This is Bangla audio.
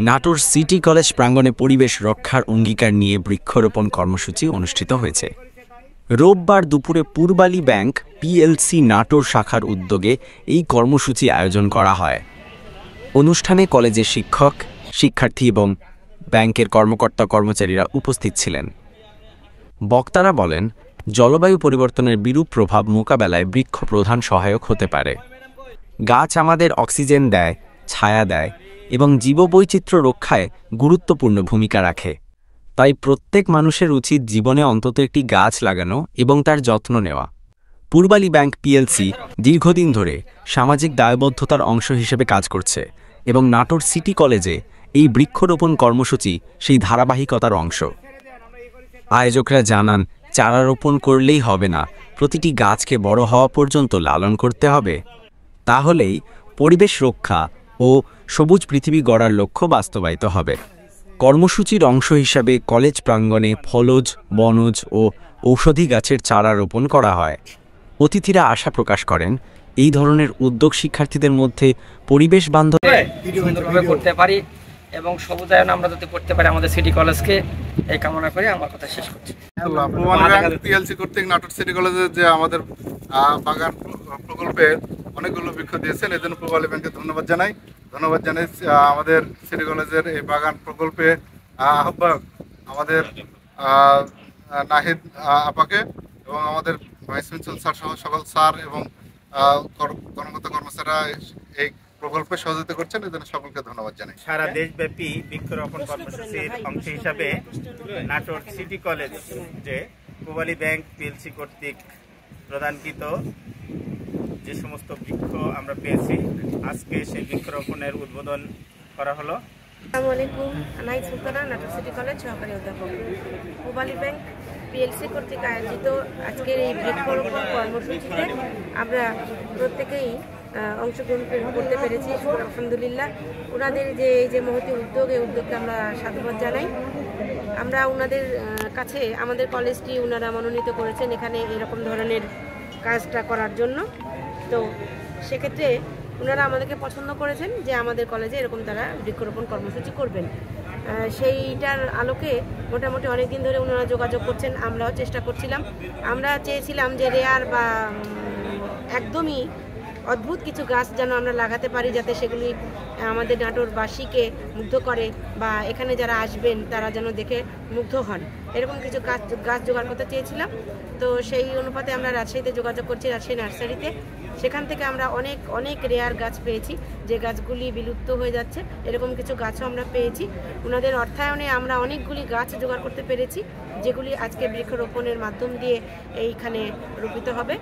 নাটোর সিটি কলেজ প্রাঙ্গণে পরিবেশ রক্ষার অঙ্গীকার নিয়ে বৃক্ষরোপণ কর্মসূচি অনুষ্ঠিত হয়েছে। রোববার দুপুরে পূর্বালী ব্যাংক পিএলসি নাটোর শাখার উদ্যোগে এই কর্মসূচি আয়োজন করা হয়। অনুষ্ঠানে কলেজের শিক্ষক, শিক্ষার্থী এবং ব্যাংকের কর্মকর্তা কর্মচারীরা উপস্থিত ছিলেন। বক্তারা বলেন, জলবায়ু পরিবর্তনের বিরূপ প্রভাব মোকাবেলায় বৃক্ষ প্রধান সহায়ক হতে পারে। গাছ আমাদের অক্সিজেন দেয়, ছায়া দেয় এবং জীববৈচিত্র্য রক্ষায় গুরুত্বপূর্ণ ভূমিকা রাখে। তাই প্রত্যেক মানুষের উচিত জীবনে অন্তত একটি গাছ লাগানো এবং তার যত্ন নেওয়া। পূর্বালী ব্যাংক পিএলসি দীর্ঘদিন ধরে সামাজিক দায়বদ্ধতার অংশ হিসেবে কাজ করছে এবং নাটোর সিটি কলেজে এই বৃক্ষরোপণ কর্মসূচি সেই ধারাবাহিকতার অংশ। আয়োজকরা জানান, চারা রোপণ করলেই হবে না, প্রতিটি গাছকে বড় হওয়া পর্যন্ত লালন করতে হবে। তাহলেই পরিবেশ রক্ষা ও সবুজ পৃথিবী গড়ার লক্ষ্য বাস্তবায়িত হবে। কর্মসূচির অংশ হিসাবে কলেজ প্রাঙ্গণে ফলজ, বনজ ও ঔষধি গাছের চারা রোপণ করা হয়। অতিথিরা আশা প্রকাশ করেন, এই ধরনের উদ্যোগ শিক্ষার্থীদের মধ্যে পরিবেশ বান্ধব সুন্দরভাবে করতে পারি এবং সবুজায়ন আমরা যাতে করতে পারি আমাদের সিটি কলেজকে, এই কামনা করে আমার কথা শেষ করছি। পিএলসি কর্তৃক নাটোর সিটি কলেজের যে আমাদের বাগান প্রকল্পে অনেকগুলো বৃক্ষ দিয়েছেন, এর জন্য পূর্বালী ব্যাংকে ধন্যবাদ জানাই। আমাদের সিটি কলেজের এই বাগান প্রকল্পে আহ্বায়ক আমাদের নাহিদ আপাকে এবং আমাদের ভাইস প্রিন্সিপাল স্যার সহ সকল স্যার এবং কর্মকর্তা কর্মচারীরা এই প্রকল্পে সহযোগিতা করছেন, এর জন্য সকলকে ধন্যবাদ জানাই। সারা দেশব্যাপী বৃক্ষরোপণ কর্মসূচির অংশ হিসাবে নাটোর সিটি কলেজ যে পূর্বালী ব্যাংক পিএলসি কর্তৃক প্রদানকৃত যে সমস্ত বৃক্ষ আমরা পেয়েছি, আজকে সেই বৃক্ষরোপণের উদ্বোধন করা হলো। আসসালামু আলাইকুম, নাহিদ সুলতানা, নাটোর সিটি কলেজ সহকারী অধ্যাপক। পূর্বালী ব্যাংক পিএলসি কর্তৃক আয়োজিত আজকের এই বৃক্ষরোপণ কর্মসূচিতে আমরা প্রত্যেকেই অংশগ্রহণ করতে পেরেছি, আলহামদুলিল্লাহ। ওনাদের যে এই যে মহতি উদ্যোগ, এই উদ্যোগকে আমরা সাধুবাদ জানাই। আমরা ওনাদের কাছে আমাদের কলেজটি ওনারা মনোনীত করেছেন এখানে এরকম ধরনের কাজটা করার জন্য। তো সেক্ষেত্রে ওনারা আমাদেরকে পছন্দ করেছেন যে আমাদের কলেজে এরকম তারা বৃক্ষরোপণ কর্মসূচি করবেন। সেইটার আলোকে মোটামুটি অনেক দিন ধরে ওনারা যোগাযোগ করছেন, আমরাও চেষ্টা করছিলাম। আমরা চেয়েছিলাম যে রেয়ার বা একদমই অদ্ভুত কিছু গাছ যেন আমরা লাগাতে পারি, যাতে সেগুলি আমাদের নাটোরবাসীকে মুগ্ধ করে বা এখানে যারা আসবেন তারা যেন দেখে মুগ্ধ হন, এরকম কিছু গাছ জোগাড় করতে চেয়েছিলাম। তো সেই অনুপাতে আমরা রাজশাহীতে যোগাযোগ করছি, রাজশাহী নার্সারিতে। সেখান থেকে আমরা অনেক রেয়ার গাছ পেয়েছি, যে গাছগুলি বিলুপ্ত হয়ে যাচ্ছে, এরকম কিছু গাছও আমরা পেয়েছি। ওনাদের অর্থায়নে আমরা অনেকগুলি গাছ জোগাড় করতে পেরেছি, যেগুলি আজকে বৃক্ষরোপণের মাধ্যম দিয়ে এইখানে রোপিত হবে।